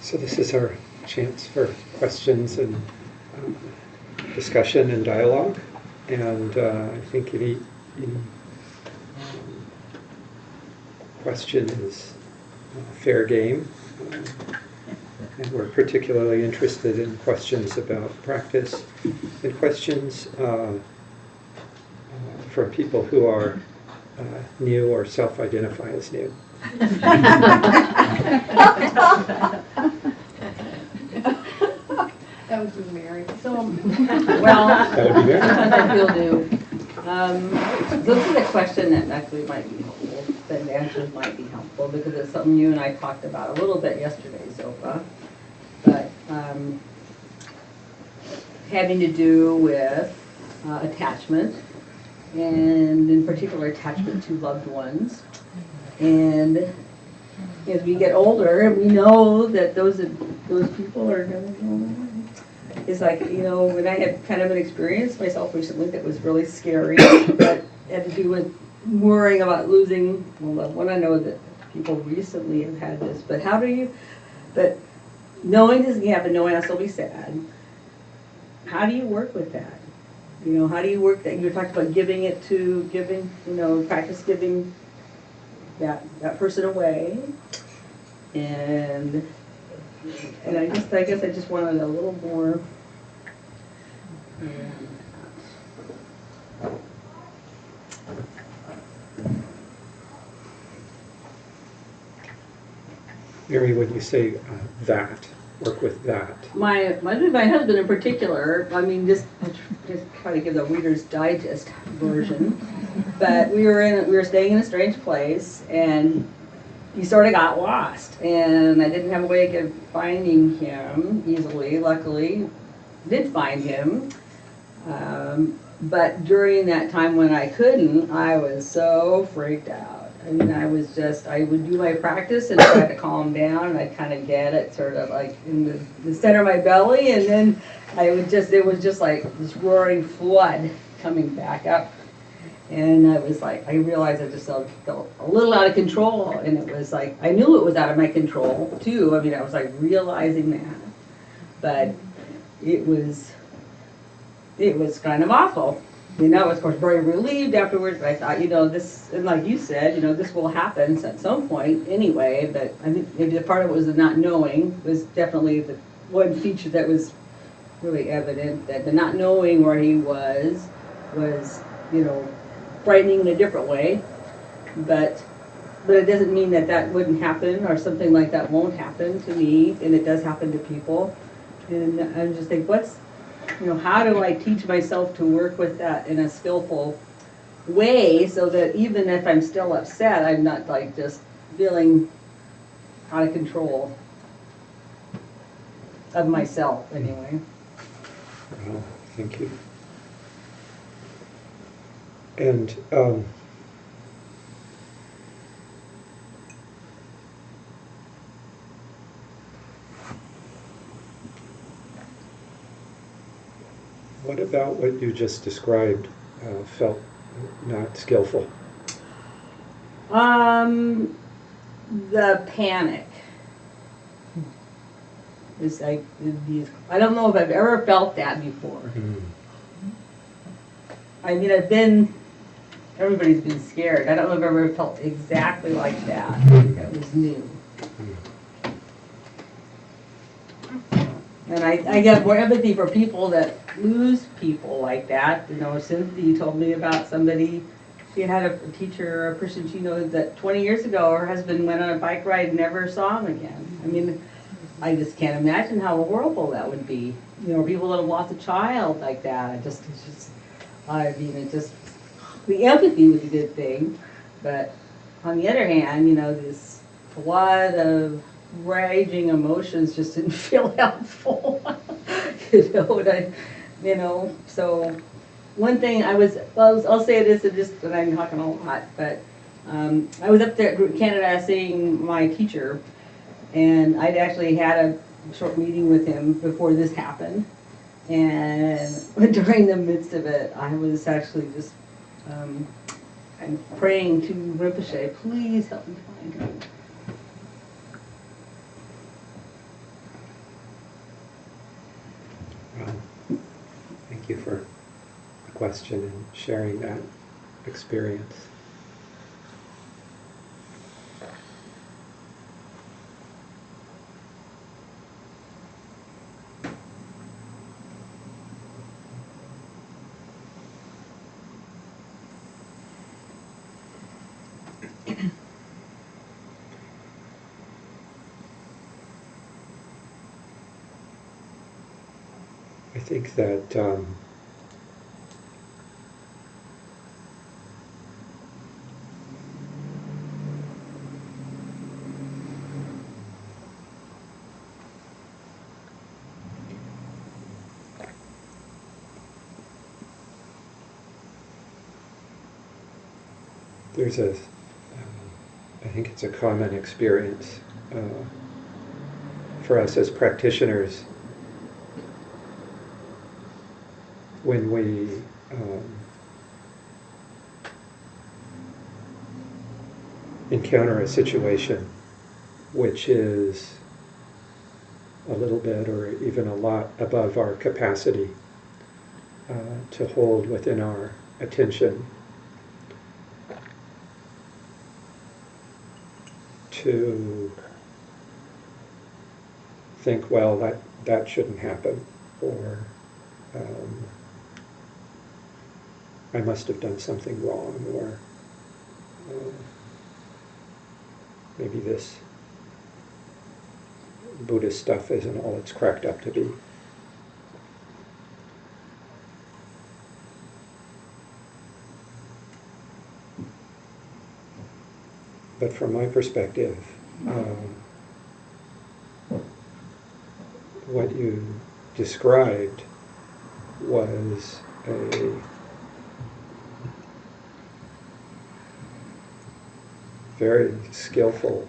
So this is our chance for questions and discussion and dialogue. And I think any question is fair game. And we're particularly interested in questions about practice and questions from people who are new or self-identify as new. That would be Mary. So, well, That would be Mary. I feel new. This is a question that actually might be helpful, that the answers might be helpful, because it's something you and I talked about a little bit yesterday, Zilpha. But having to do with attachment, and in particular attachment to loved ones. And as we get older, we know that those people are going to go away. It's like, you know, when I had kind of an experience myself recently that was really scary, that had to do with worrying about losing a loved one. I know that people recently have had this, but how do you, but knowing this can happen, knowing I'll still be sad, how do you work with that? You know, how do you work that? You talked about giving, you know, practice giving that person away. And I guess I just wanted a little more. Mary, when you say work with that. My husband in particular, I mean, just try to give the Reader's Digest version, but we were staying in a strange place, and he sort of got lost, and I didn't have a way of finding him easily. Luckily, did find him, but during that time when I couldn't, I was so freaked out. I mean, I would do my practice and try to calm down, and I'd kind of get it sort of like in the center of my belly, and then it was just like this roaring flood coming back up. And I was like, I realized I just felt a little out of control, and it was like, I knew it was out of my control too. I mean, I was like realizing that, but it was kind of awful. You know, I was of course very relieved afterwards, but I thought, you know, this, and like you said, you know, this will happen at some point anyway, but I think maybe the part of it was the not knowing was definitely the one feature that was really evident, that the not knowing where he was, you know, frightening in a different way, but it doesn't mean that wouldn't happen or something like that won't happen to me, and it does happen to people. And I just think, how do I teach myself to work with that in a skillful way, so that even if I'm still upset, I'm not like just feeling out of control of myself anyway. Well, thank you. And what about what you just described felt not skillful? The panic is like, I don't know if I've ever felt that before. Mm. I mean, everybody's been scared. I don't know if I've ever felt exactly like that. That was new. And I get more empathy for people that lose people like that. You know, Cynthia told me about somebody, she had a teacher or a person she knows that 20 years ago her husband went on a bike ride and never saw him again. I mean, I just can't imagine how horrible that would be. You know, people that have lost a child like that. The empathy was a good thing, but on the other hand, you know, this flood of raging emotions just didn't feel helpful. So one thing I'll say this, and I'm talking a lot, but I was up there in Canada seeing my teacher, And I'd actually had a short meeting with him before this happened. And during the midst of it, I was actually just, I'm praying to Rinpoche, please help me find him. Well, thank you for the question and sharing that experience. I think that there's I think it's a common experience for us as practitioners when we encounter a situation which is a little bit or even a lot above our capacity to hold within our attention, to think, well, that shouldn't happen, or I must have done something wrong, or maybe this Buddhist stuff isn't all it's cracked up to be. But from my perspective, what you described was a very skillful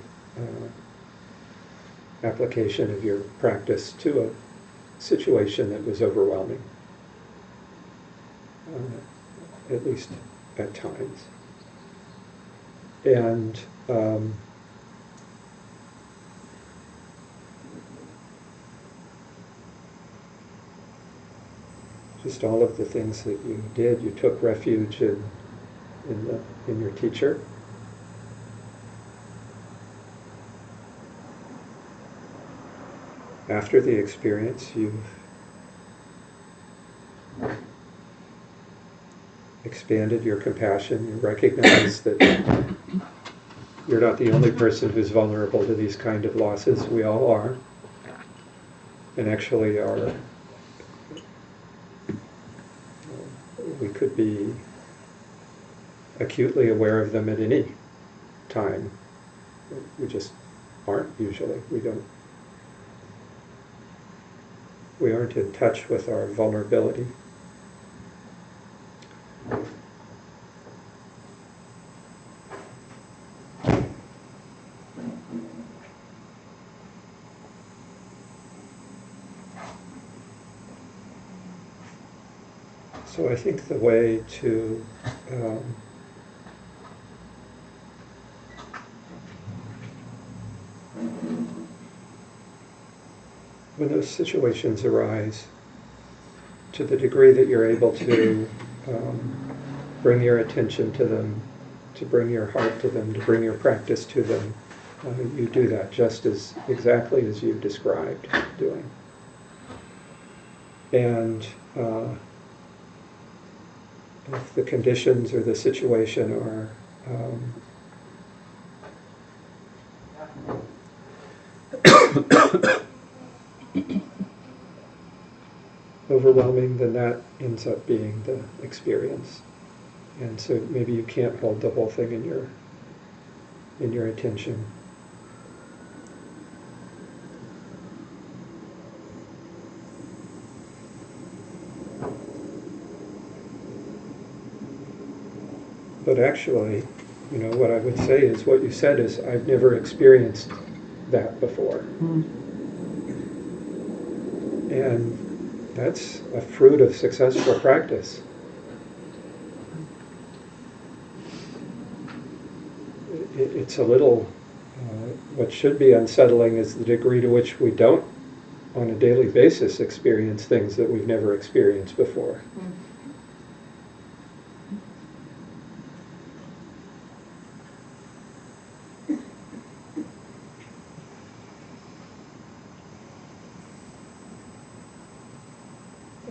application of your practice to a situation that was overwhelming, at least at times. And just all of the things that you did, you took refuge in your teacher. After the experience, you've expanded your compassion. You recognize that you're not the only person who's vulnerable to these kind of losses. We all are. And actually we could be acutely aware of them at any time. We just aren't usually. We aren't in touch with our vulnerability. So I think the way to when those situations arise, to the degree that you're able to bring your attention to them, to bring your heart to them, to bring your practice to them, you do that just as exactly as you described doing. And if the conditions or the situation are overwhelming, then that ends up being the experience. And so maybe you can't hold the whole thing in your attention. But actually, what I would say is what you said is, I've never experienced that before. And that's a fruit of successful practice. It's a little, what should be unsettling is the degree to which we don't, on a daily basis, experience things that we've never experienced before.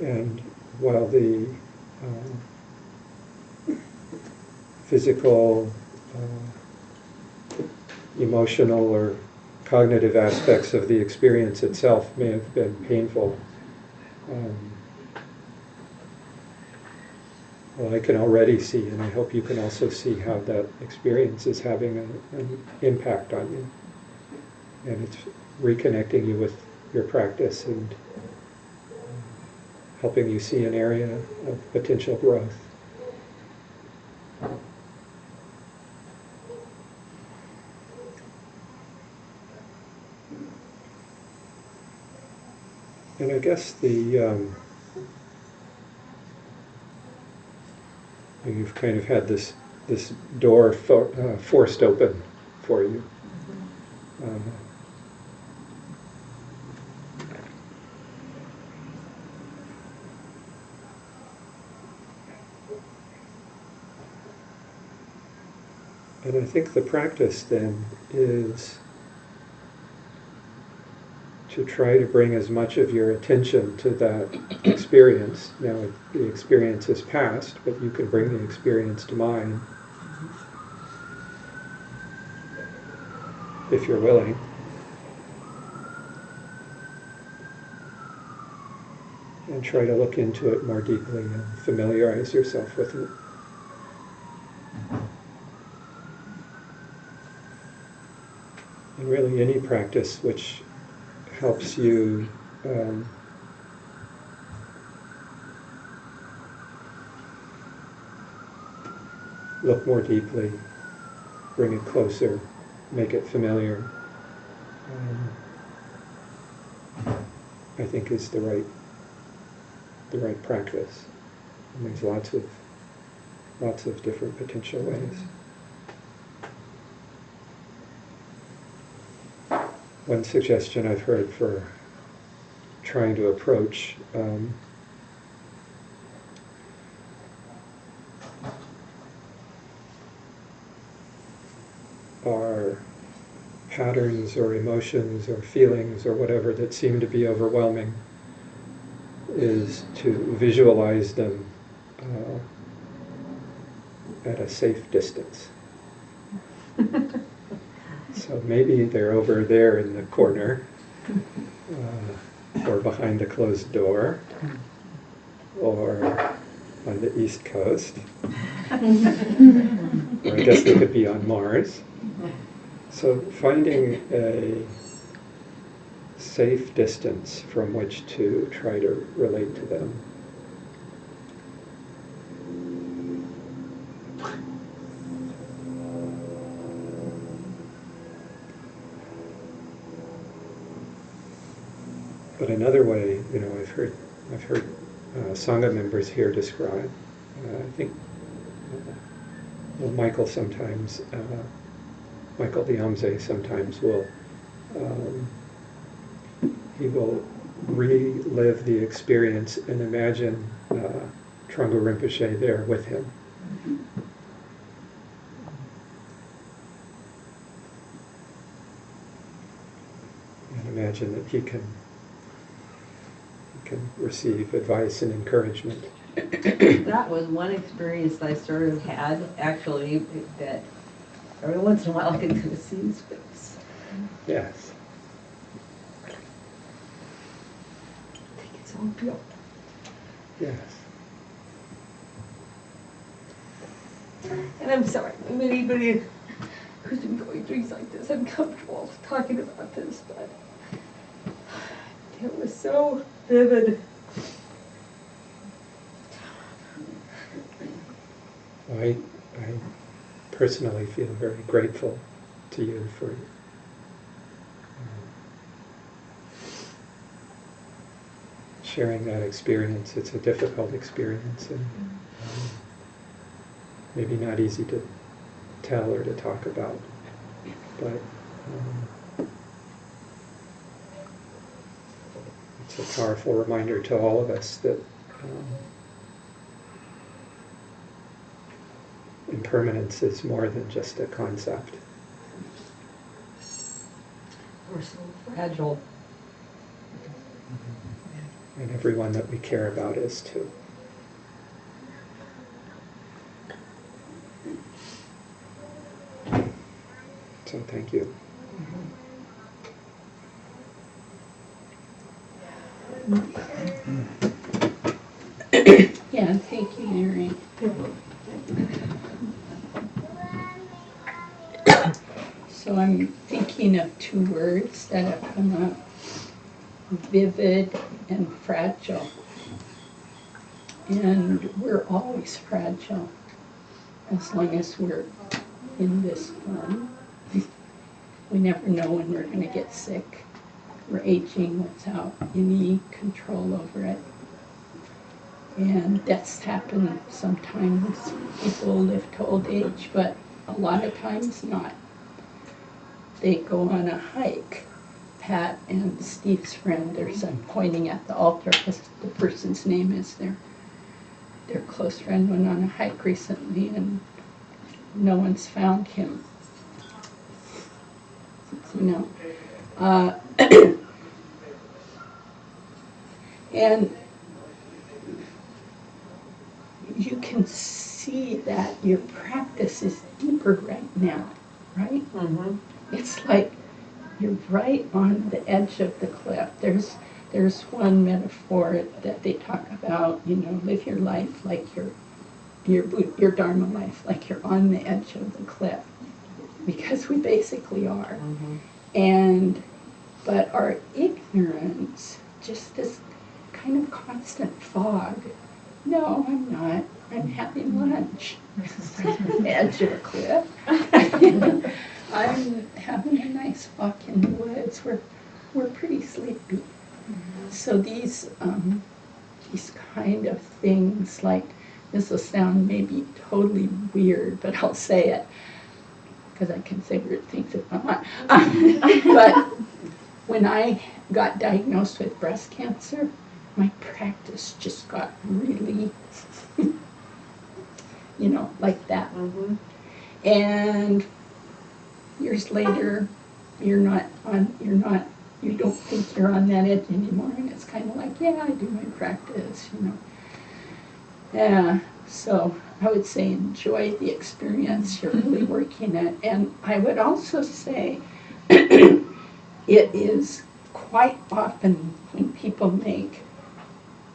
And while the physical, emotional, or cognitive aspects of the experience itself may have been painful, well, I can already see, and I hope you can also see, how that experience is having an impact on you. And it's reconnecting you with your practice and helping you see an area of potential growth. And I guess you've kind of had this door forced open for you. And I think the practice then is to try to bring as much of your attention to that experience. Now, the experience is past, but you can bring the experience to mind if you're willing. And try to look into it more deeply and familiarize yourself with it. And really any practice which helps you look more deeply, bring it closer, make it familiar, I think is the right practice. And there's lots of different potential ways. One suggestion I've heard for trying to approach are patterns or emotions or feelings or whatever that seem to be overwhelming is to visualize them at a safe distance. So maybe they're over there in the corner, or behind a closed door, or on the East Coast, or I guess they could be on Mars. So finding a safe distance from which to try to relate to them. But another way, I've heard Sangha members here describe. I think Michael Diamze sometimes will. He will relive the experience and imagine Trungpa Rinpoche there with him. And imagine that he can receive advice and encouragement. That was one experience that I sort of had, actually, that every once in a while I could kind of see his face. Yes. I think it's all real. Yes. And I'm sorry, if anybody who's been going through things like this, I'm comfortable talking about this, but it was so vivid. I personally feel very grateful to you for sharing that experience. It's a difficult experience and maybe not easy to tell or to talk about, but it's a powerful reminder to all of us that impermanence is more than just a concept. We're so fragile. And everyone that we care about is too. So thank you. Yeah, thank you, Mary. So I'm thinking of two words that have come up, vivid and fragile. And we're always fragile as long as we're in this form. We never know when we're going to get sick. We're aging without any control over it. And deaths happen sometimes. People live to old age, but a lot of times not. They go on a hike. Pat and Steve's friend, I'm pointing at the altar because the person's name is there. Their close friend went on a hike recently and no one's found him. You know, and you can see that your practice is deeper right now, right? Mm-hmm. It's like you're right on the edge of the cliff. There's one metaphor that they talk about, you know, live your life like your Dharma life, like you're on the edge of the cliff, because we basically are. Mm-hmm. But our ignorance, just this kind of constant fog. No, I'm not. I'm having lunch. On the edge of a cliff. I'm having a nice walk in the woods. We're pretty sleepy. Mm-hmm. So these kind of things, like, this will sound maybe totally weird, but I'll say it because I can say weird things if I want. But when I got diagnosed with breast cancer, my practice just got really, you know, like that. Mm-hmm. And years later, you don't think you're on that edge anymore, and it's kind of like, yeah, I do my practice, you know. Yeah, so I would say enjoy the experience you're really working at. And I would also say it is quite often when people make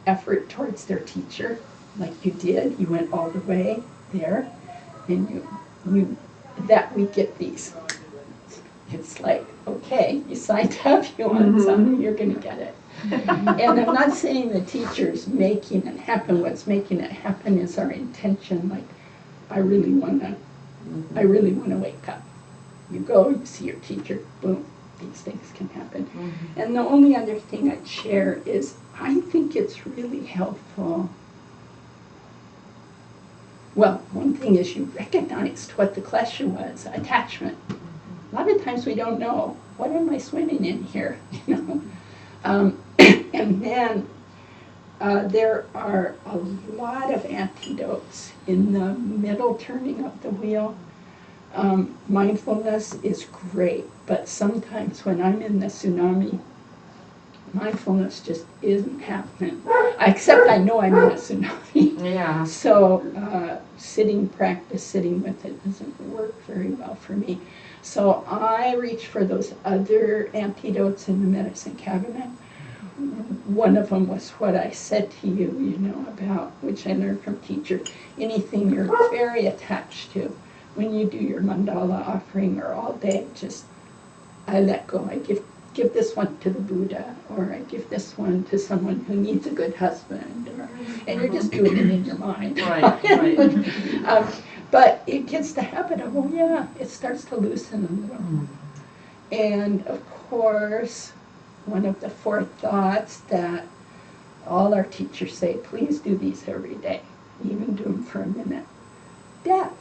effort towards their teacher, like you did, you went all the way there, and you that we get these. It's like, okay, you signed up, you want something, you're going to get it. And I'm not saying the teacher's making it happen. What's making it happen is our intention. Like, I really want to wake up. You go, you see your teacher, boom, these things can happen. Mm-hmm. And the only other thing I'd share is I think it's really helpful. Well, one thing is you recognized what the question was, attachment. A lot of times we don't know, what am I swimming in here, you know? And then there are a lot of antidotes in the middle turning of the wheel. Mindfulness is great, but sometimes when I'm in the tsunami, mindfulness just isn't happening. Except I know I'm in a tsunami. Yeah. So sitting with it doesn't work very well for me. So I reach for those other antidotes in the medicine cabinet. One of them was what I said to you, you know, about, which I learned from teacher, anything you're very attached to. When you do your mandala offering or all day, just, I let go. I give this one to the Buddha, or I give this one to someone who needs a good husband, and you're just doing it in your mind. Right. But it gets the habit of, oh yeah, it starts to loosen a little. Mm. And of course, one of the four thoughts that All our teachers say, please do these every day, even do them for a minute. Death.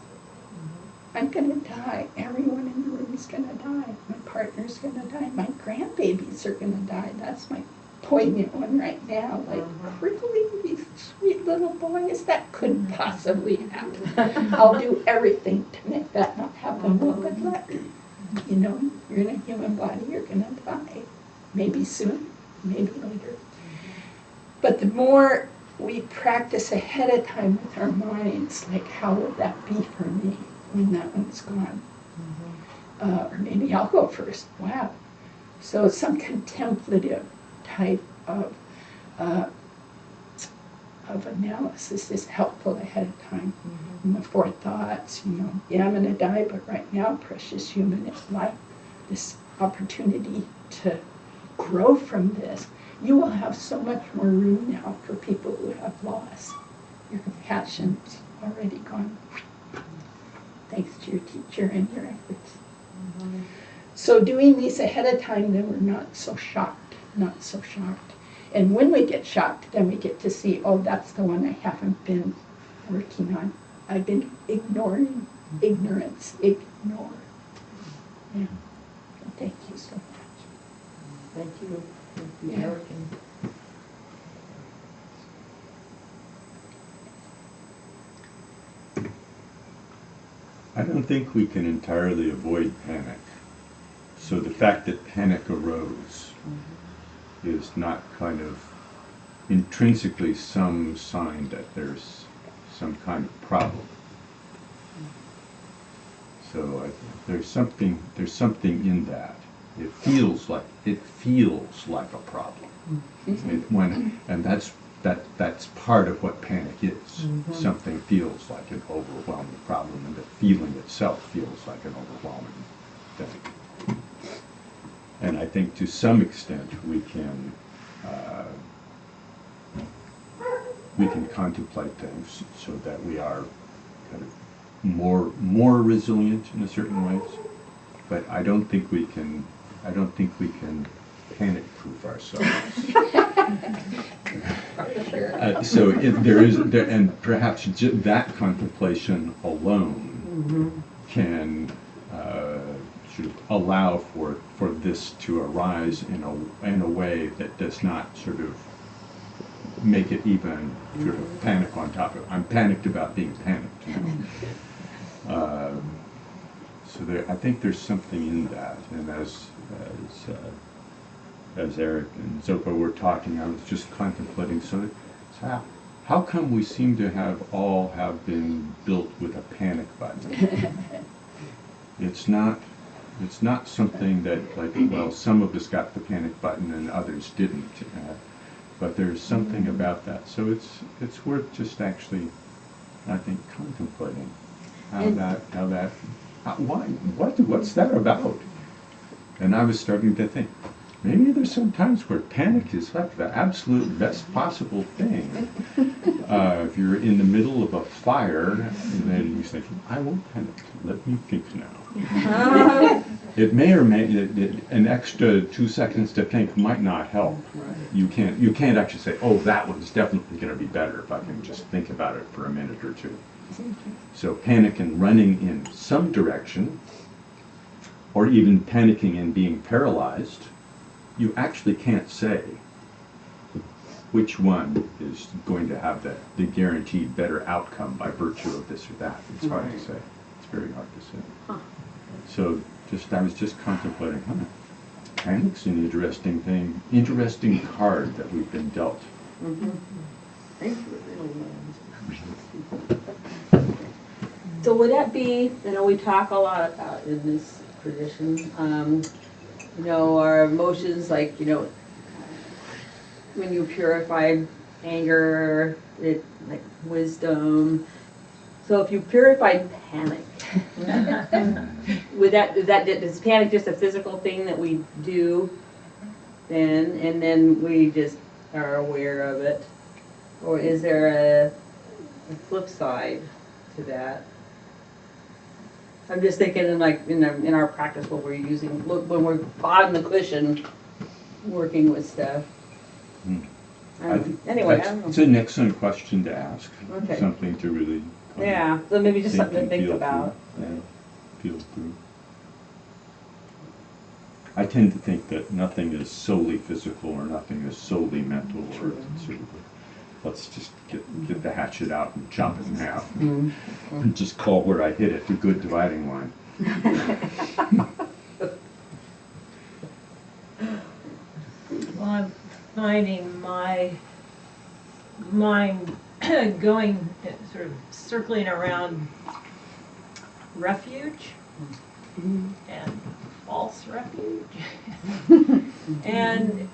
I'm gonna die. Everyone in the room is gonna die. My partner's gonna die. My grandbabies are gonna die. That's my poignant one right now. Like, really, these sweet little boys? That couldn't possibly happen. I'll do everything to make that not happen. Well, good luck. You know, you're in a human body, you're gonna die. Maybe soon, maybe later. But the more we practice ahead of time with our minds, like, how will that be for me when that one's gone? Or maybe I'll go first. Wow. So some contemplative type of analysis is helpful ahead of time. And the forethoughts, you know, yeah, I'm gonna die, but right now, precious human is life. This opportunity to grow from this. You will have so much more room now for people who have lost. Your compassion's already gone. Thanks to your teacher and your efforts. So doing these ahead of time, then we're not so shocked, not so shocked. And when we get shocked, then we get to see, oh, that's the one I haven't been working on. I've been ignoring ignorance, ignore. Yeah. So thank you so much. Thank you. Thank you, Yeah. Erik. I don't think we can entirely avoid panic. So the fact that panic arose is not kind of intrinsically some sign that there's some kind of problem. So there's something in that. It feels like a problem. And that's part of what panic is. Something feels like an overwhelming problem, and the feeling itself feels like an overwhelming thing. And I think to some extent we can contemplate things so that we are kind of more resilient in a certain ways. But I don't think we can panic-proof ourselves. So if and perhaps that contemplation alone can sort of allow for this to arise in a way that does not sort of make it even sort of panic on top of it. I'm panicked about being panicked. You know? So I think there's something in that, and as Erik and Zopa were talking, I was just contemplating. So how come we seem to have been built with a panic button? It's not something that, like, well, some of us got the panic button and others didn't. But there's something about that. So it's worth just actually, I think, contemplating what's that about? And I was starting to think, maybe there's some times where panic is like the absolute best possible thing. If you're in the middle of a fire, and then you think, I won't panic, let me think now. It may or may, an extra 2 seconds to think might not help. You can't actually say, oh, that one's definitely going to be better if I can just think about it for a minute or two. So panic and running in some direction, or even panicking and being paralyzed, you actually can't say which one is going to have the guaranteed better outcome by virtue of this or that. It's hard to say. It's very hard to say. So I was just contemplating, panic's an interesting thing, interesting card that we've been dealt. Thank you. So would that be, you know, we talk a lot about in this tradition, you know, our emotions, like, you know, when you purify anger, like wisdom. So if you purified panic, is panic just a physical thing that we do then, and then we just are aware of it? Or is there a flip side to that? I'm just thinking in our practice when we're on the cushion working with stuff. I think Anyway, I that's- don't know. It's an excellent question to ask. Okay. Something to really. Yeah, so maybe just something to and think feel about. through. Yeah, feel through. I tend to think that nothing is solely physical or nothing is solely mental or sort of, let's just get the hatchet out and chop it in half. And just call where I hit it a good dividing line. Well, I'm finding my mind going, sort of circling around refuge and false refuge. and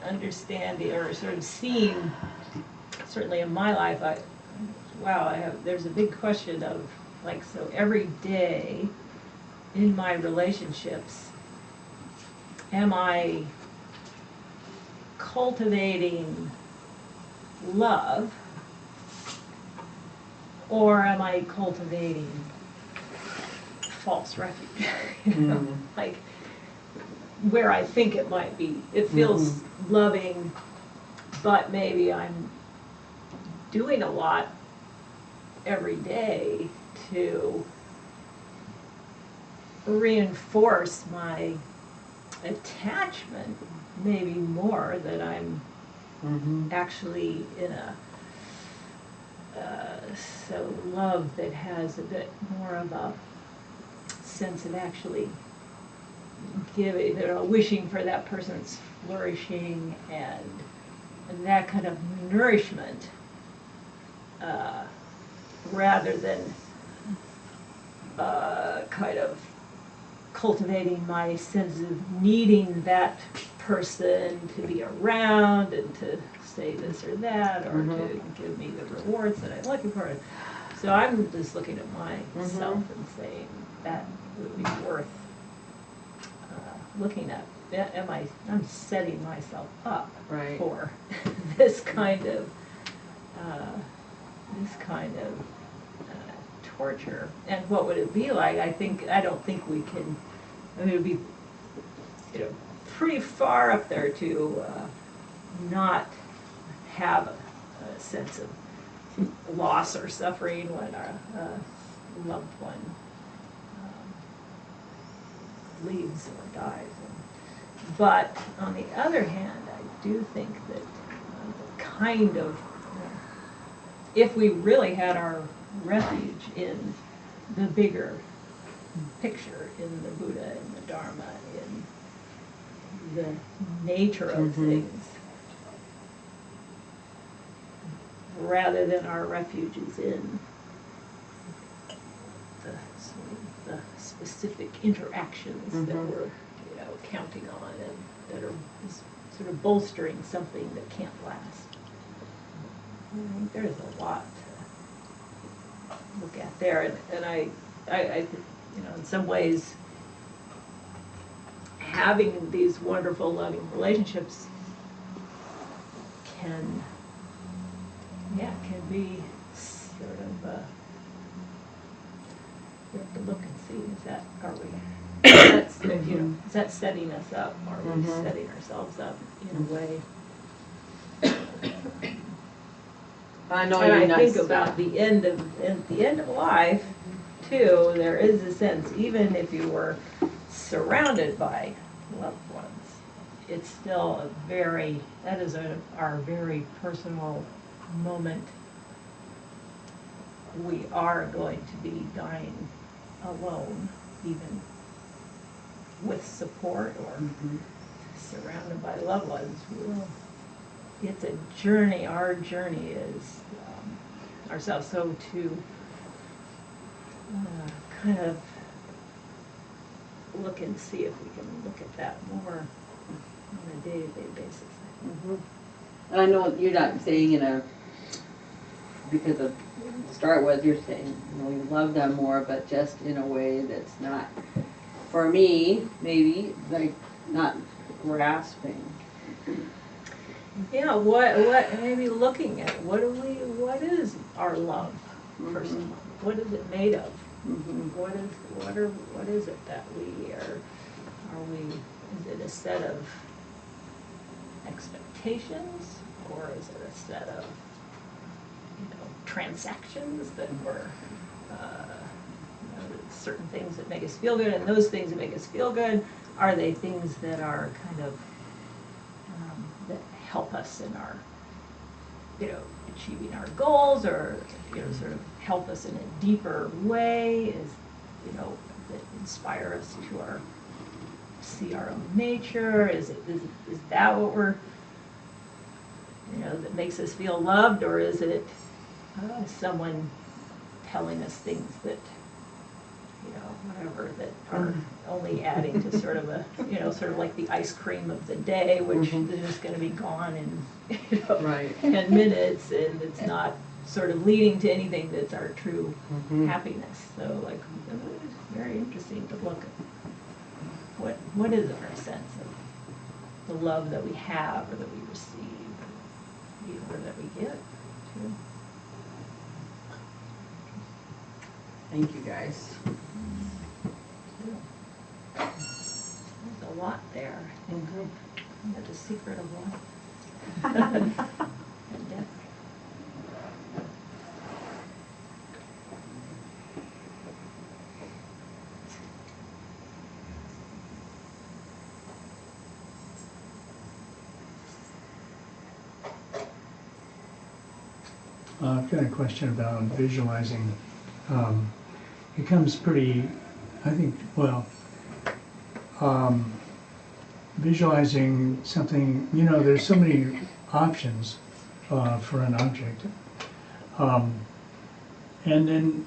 understanding or sort of seeing, certainly in my life, there's a big question of, like, so every day in my relationships, am I cultivating love, or am I cultivating false refuge? You know, like where I think it might be. It feels loving, but maybe I'm doing a lot every day to reinforce my attachment, maybe more that I'm actually in a so love that has a bit more of a sense of actually giving, wishing for that person's flourishing and that kind of nourishment, rather than kind of cultivating my sense of needing that person to be around and to say this or that, or to give me the rewards that I'm looking for. So I'm just looking at myself and saying that would be worth looking at. I'm setting myself up Right. for this kind of torture. And what would it be like? I don't think we can. I mean, it would be, pretty far up there to not have a sense of loss or suffering when our loved one leaves or dies. But on the other hand, I do think that the kind of, if we really had our refuge in the bigger picture, in the Buddha, in the Dharma, in the nature of things, rather than our refuge is in the specific interactions that we're counting on and that are sort of bolstering something that can't last. I think there's a lot to look at there, and I in some ways, having these wonderful, loving relationships can be sort of, you have to look and see, is that setting us up? Are we setting ourselves up in a way? I know And you're I not. think about at the end of life, too, there is a sense, even if you were surrounded by loved ones, it's still that is our very personal moment. We are going to be dying alone, even with support or surrounded by loved ones. It's a journey. Our journey is ourselves. So to kind of look and see if we can look at that more on a day-to-day basis. And I know you're not saying because of to start with, you're saying, you love them more, but just in a way that's not, for me, maybe, like, not grasping. Yeah, what maybe looking at what is our love for someone? What is it made of? What is it that we are we, is it a set of expectations, or is it a set of, transactions that were, certain things that make us feel good, and those things that make us feel good, are they things that are kind of, that help us in our, achieving our goals, or, sort of help us in a deeper way, that inspire us to see our own nature? Is that what we're, that makes us feel loved, or is it someone telling us things that, whatever, that are only adding to sort of a, sort of like the ice cream of the day, which is just gonna be gone in, Right. 10 minutes, and it's not sort of leading to anything that's our true happiness. So like, it's very interesting to look at what is our sense of the love that we have, or that we receive, or that we give too. Thank you, guys. There's a lot there, I think. That's the secret of life. And death. I've got a question about visualizing. It comes pretty, I think, well, visualizing something, there's so many options for an object. And then,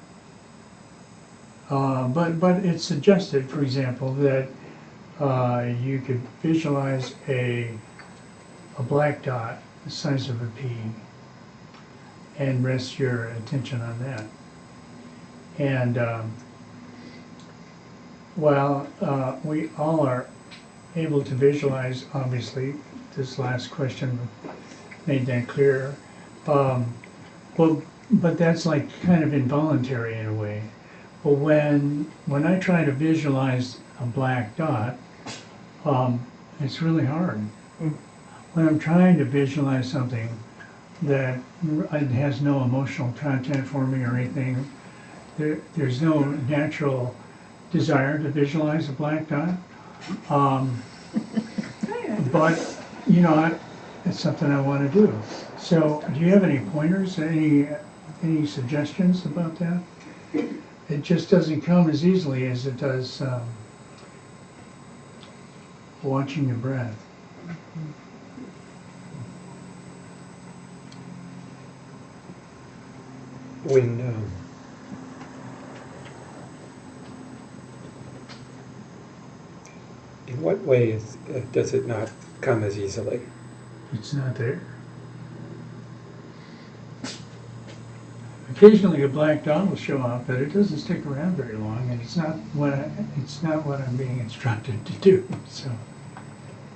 but it's suggested, for example, that you could visualize a black dot the size of a pea and rest your attention on that. And while we all are able to visualize, obviously, this last question made that clear. Well, but that's like kind of involuntary in a way. But when I try to visualize a black dot, it's really hard. When I'm trying to visualize something that has no emotional content for me or anything, there's no natural desire to visualize a black dot. But, it's something I want to do. So, do you have any pointers, any suggestions about that? It just doesn't come as easily as it does watching your breath. When in what way does it not come as easily? It's not there. Occasionally a black dot will show up, but it doesn't stick around very long, and it's not what I'm being instructed to do.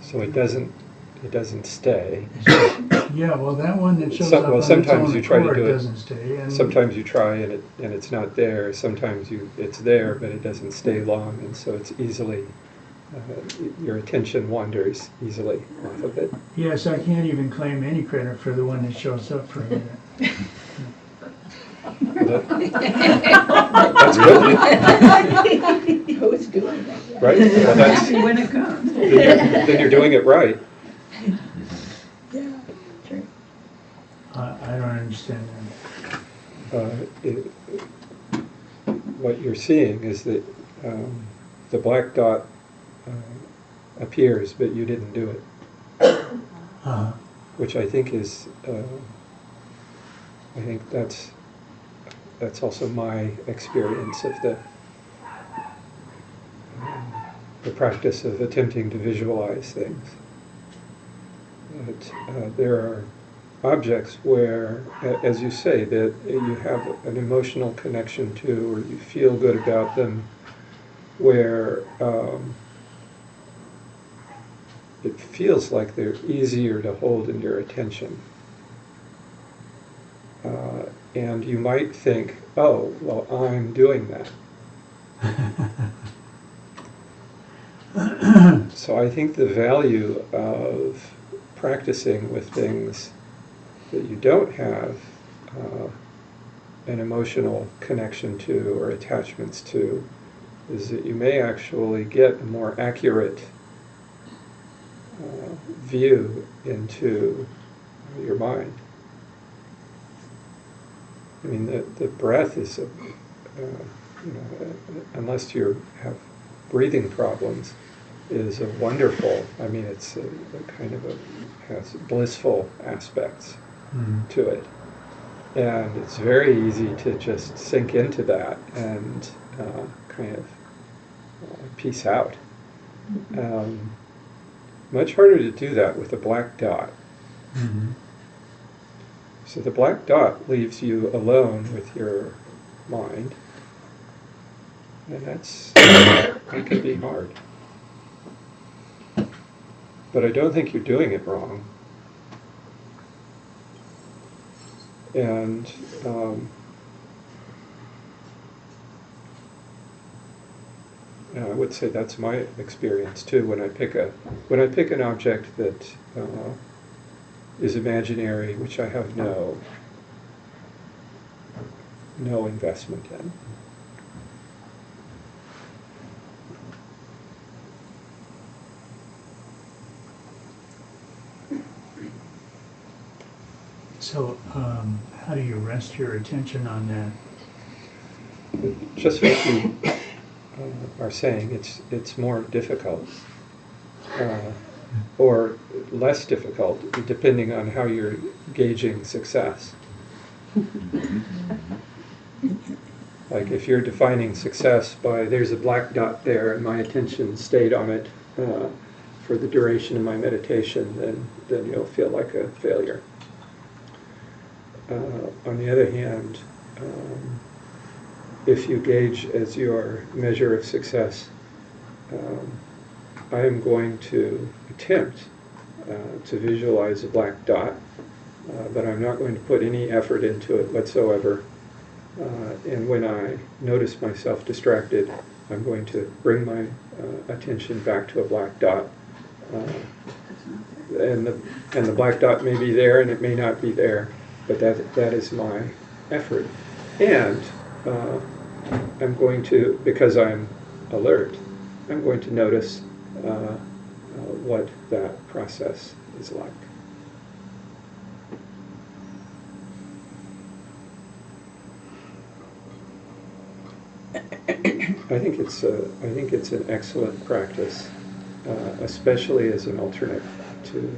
So it doesn't stay. Yeah, well, that one that shows Well, up on its sometimes own you try to accord do it. doesn't stay. And Sometimes you try and it's not there. Sometimes it's there, but it doesn't stay long, and so it's easily your attention wanders easily off of it. yes, I can't even claim any credit for the one that shows up for a minute. That's good, Who's doing that? right? Well, that's, When it comes. then you're doing it right. Yeah, true. I don't understand that. What you're seeing is that the black dot appears, but you didn't do it, Uh-huh. which I think is, I think that's also my experience of the practice of attempting to visualize things. That there are objects where, as you say, that you have an emotional connection to, or you feel good about them, where it feels like they're easier to hold in your attention. And you might think, oh, well, I'm doing that. So I think the value of practicing with things that you don't have an emotional connection to or attachments to, is that you may actually get a more accurate view into your mind. I mean, the breath is, unless you have breathing problems, is a wonderful, I mean, it's a kind of has blissful aspects to it. And it's very easy to just sink into that and kind of peace out. Much harder to do that with a black dot. Mm-hmm. So the black dot leaves you alone with your mind, and that can be hard. But I don't think you're doing it wrong. And I would say that's my experience too. When I pick an object that is imaginary, which I have no investment in. So, how do you rest your attention on that? Just what you are saying, it's more difficult, or less difficult, depending on how you're gauging success. Like if you're defining success by there's a black dot there and my attention stayed on it for the duration of my meditation, then you'll feel like a failure. On the other hand, if you gauge as your measure of success, I am going to attempt to visualize a black dot, but I'm not going to put any effort into it whatsoever. And when I notice myself distracted, I'm going to bring my attention back to a black dot. And the black dot may be there and it may not be there, but that is my effort. And I'm going to, because I'm alert, I'm going to notice what that process is like. I think it's an excellent practice, especially as an alternate to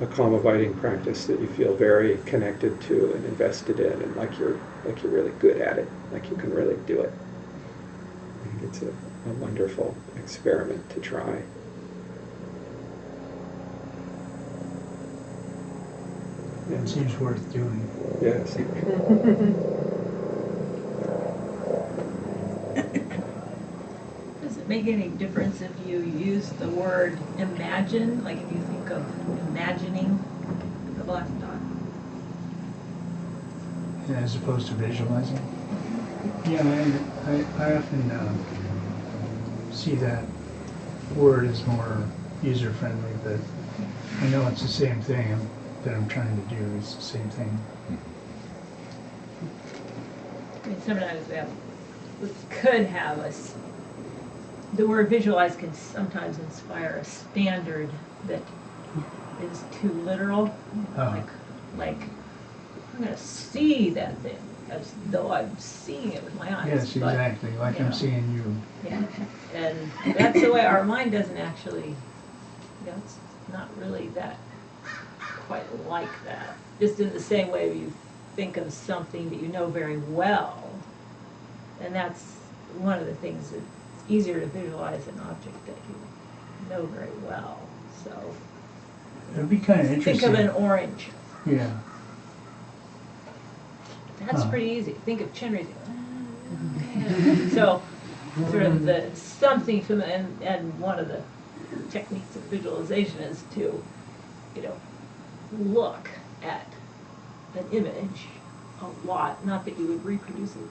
a calm abiding practice that you feel very connected to and invested in, and like you're really good at it, like you can really do it. I think it's a wonderful experiment to try. It seems worth doing. Yes. Does it make any difference if you use the word imagine, like if you think of imagining the black dot? As opposed to visualizing? Yeah, I often see that word as more user-friendly, but I know it's the same thing that I'm trying to do. It's the same thing. I mean, sometimes we could have the word visualize can sometimes inspire a standard that is too literal. Like I'm going to see that thing as though I'm seeing it with my eyes. Yes, but, exactly, like I'm seeing you. Yeah, and that's the way our mind doesn't actually, it's not really that quite like that. Just in the same way you think of something that you know very well, and that's one of the things that's easier to visualize an object that you know very well. So It'd be kind of interesting. think of an orange. Yeah. That's pretty easy. Think of chin raising. So sort of the something from and one of the techniques of visualization is to, look at an image a lot. Not that you would reproduce it,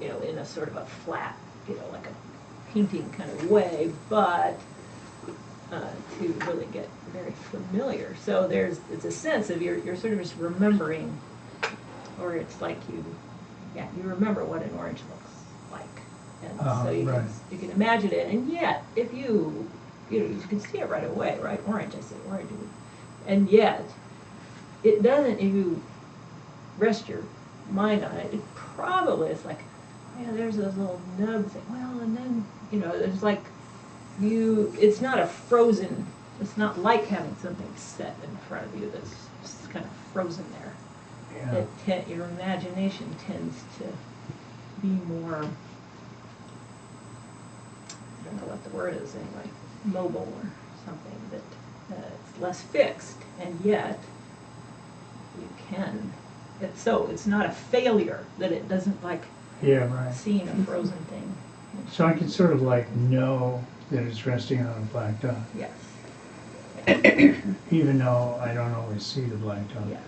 in a sort of a flat, like a painting kind of way, but to really get very familiar. So it's a sense of you're sort of just remembering, or it's like you remember what an orange looks like. And so right. you can imagine it, and yet, if you can see it right away, right? Orange, I say orange. And yet, it doesn't, if you rest your mind on it, it probably is like, yeah, there's those little nubs, well, and then, there's like, it's not a frozen, it's not like having something set in front of you that's just kind of frozen there. Yeah. Your imagination tends to be more, I don't know what the word is anyway, mobile or something, that it's less fixed, and yet you can, it's not a failure that it doesn't like Yeah, right. seeing a frozen thing. So I can sort of like know that it's resting on a black dot, Yes, even though I don't always see the black dot. yes.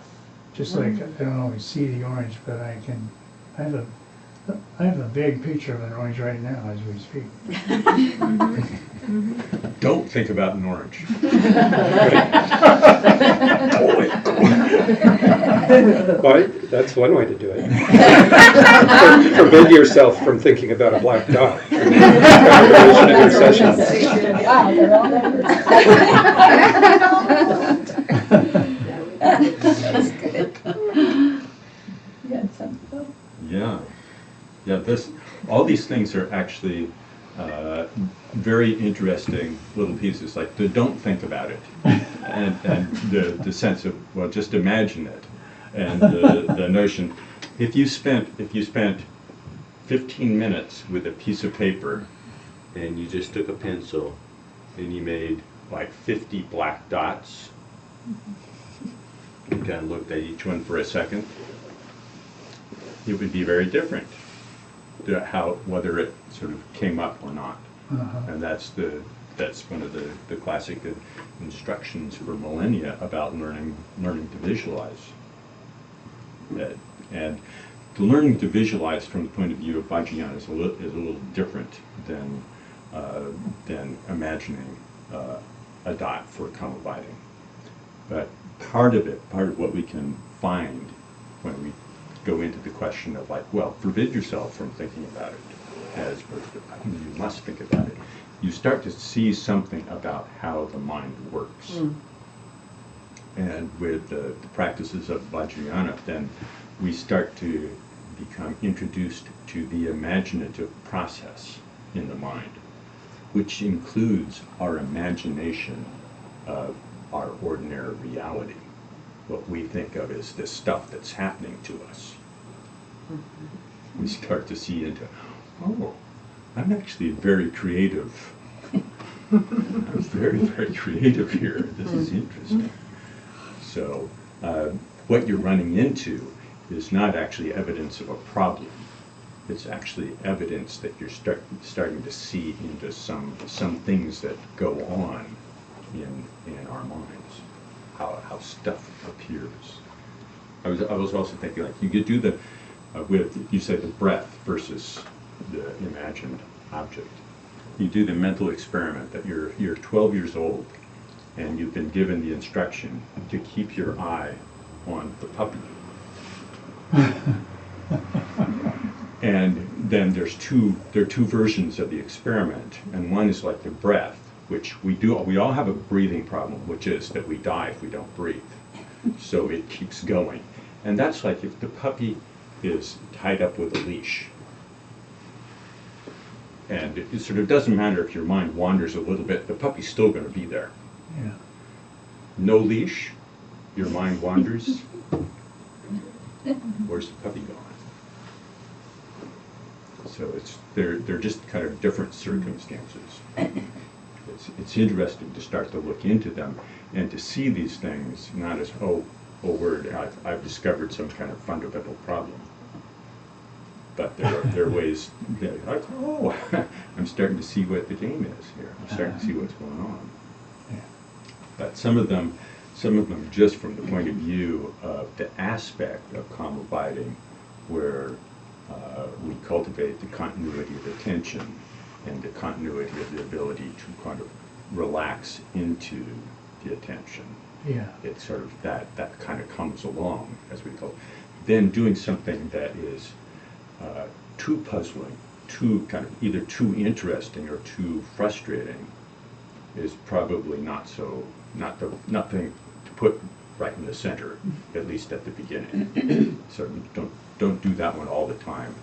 Just like I don't always see the orange, but I have a big picture of an orange right now as we speak. Don't think about an orange. Well, that's one way to do it. Forbid yourself from thinking about a black dot. Duration of your session. Wow, they're all numbers. That's good. You had something? Yeah, all these things are actually very interesting little pieces, like the don't think about it, and the sense of, well, just imagine it, and the notion, if you spent 15 minutes with a piece of paper, and you just took a pencil, and you made like 50 black dots, and kind of looked at each one for a second, it would be very different whether it sort of came up or not. And that's one of the classic instructions for millennia about learning to visualize. And the learning to visualize from the point of view of Vajrayana is a little different than imagining a dot for Kamabhiding. But part of what we can find when we go into the question of like, well, forbid yourself from thinking about it, as opposed to you must think about it. You start to see something about how the mind works. And with the practices of Vajrayana, then we start to become introduced to the imaginative process in the mind, which includes our imagination of our ordinary reality, what we think of as the stuff that's happening to us. We start to see into, oh, I'm actually very creative. I'm very, very creative here. This is interesting. So what you're running into is not actually evidence of a problem. It's actually evidence that you're starting to see into some things that go on in our minds, how stuff appears. I was also thinking, like, you could do the you say the breath versus the imagined object. You do the mental experiment that you're 12 years old and you've been given the instruction to keep your eye on the puppy. And then there are two versions of the experiment, and one is like the breath, which we all have a breathing problem, which is that we die if we don't breathe. So it keeps going. And that's like if the puppy is tied up with a leash. And it sort of doesn't matter if your mind wanders a little bit, the puppy's still going to be there. Yeah. No leash, your mind wanders. Where's the puppy going? So they're just kind of different circumstances. It's interesting to start to look into them and to see these things not as, oh word, I've discovered some kind of fundamental problem. But there are ways that, like, oh, I'm starting to see what the game is here. I'm starting to see what's going on. Yeah. But some of them just from the point of view of the aspect of calm abiding, where we cultivate the continuity of attention and the continuity of the ability to kind of relax into the attention. Yeah. It's sort of that kind of comes along as we go. Then doing something that is too puzzling, too kind of either too interesting or too frustrating is probably nothing to put right in the center, at least at the beginning. So don't do that one all the time,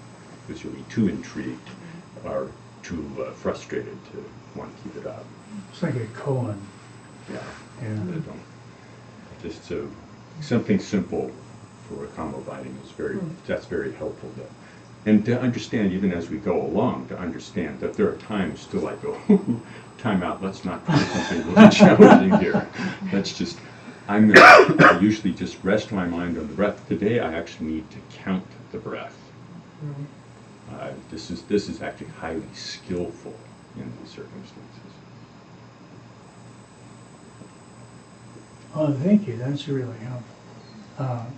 because you'll be too intrigued or too frustrated to want to keep it up. It's like a koan. Yeah. Yeah. Just so something simple for combo binding is that's very helpful. And to understand, even as we go along, to understand that there are times to like go, time out, let's not do something really challenging here. That's just, I'm going to usually just rest my mind on the breath. Today I actually need to count the breath. This is actually highly skillful in these circumstances. Oh, thank you, that's really helpful.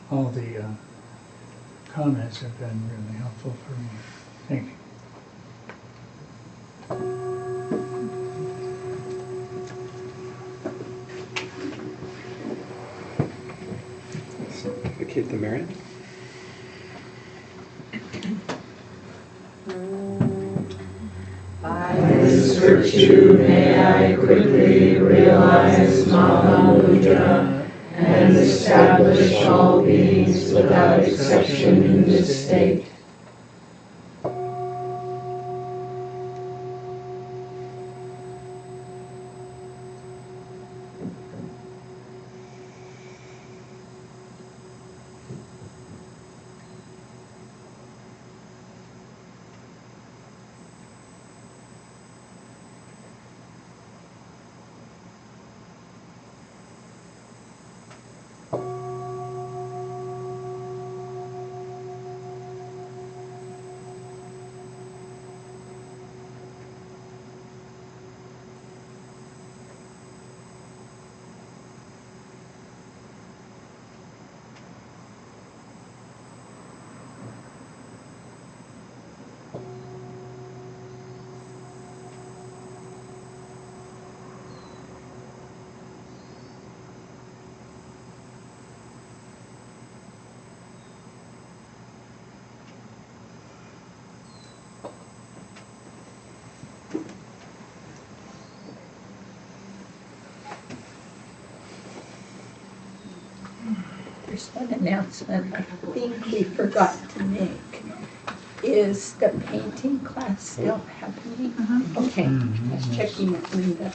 All the comments have been really helpful for me. Thank you. We keep the merit. By this virtue may I quickly realize Mahamudra and establish all beings without exception in this state. There's one announcement I think we forgot to make. Is the painting class still happening? Okay, I was checking with Linda.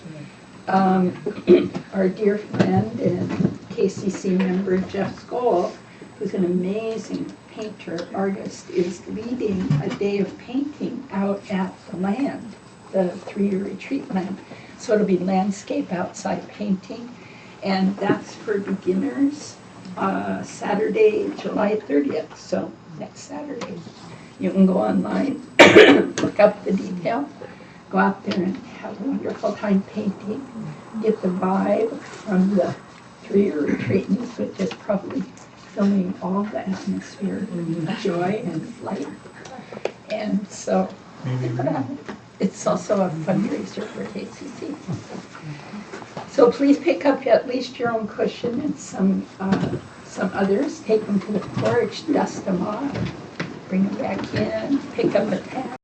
Our dear friend and KCC member Jeff Skoll, who's an amazing painter, artist, is leading a day of painting out at the land, the 3-year retreat land. So it'll be landscape outside painting, and that's for beginners. Saturday, July 30th, so next Saturday. You can go online, look up the detail, go out there and have a wonderful time painting, get the vibe from the 3-year retreatants, which is probably filling all the atmosphere with joy and light. And so it's also a fundraiser for KCC. So please pick up at least your own cushion and some others. Take them to the porch, dust them off, bring them back in, pick up a tag.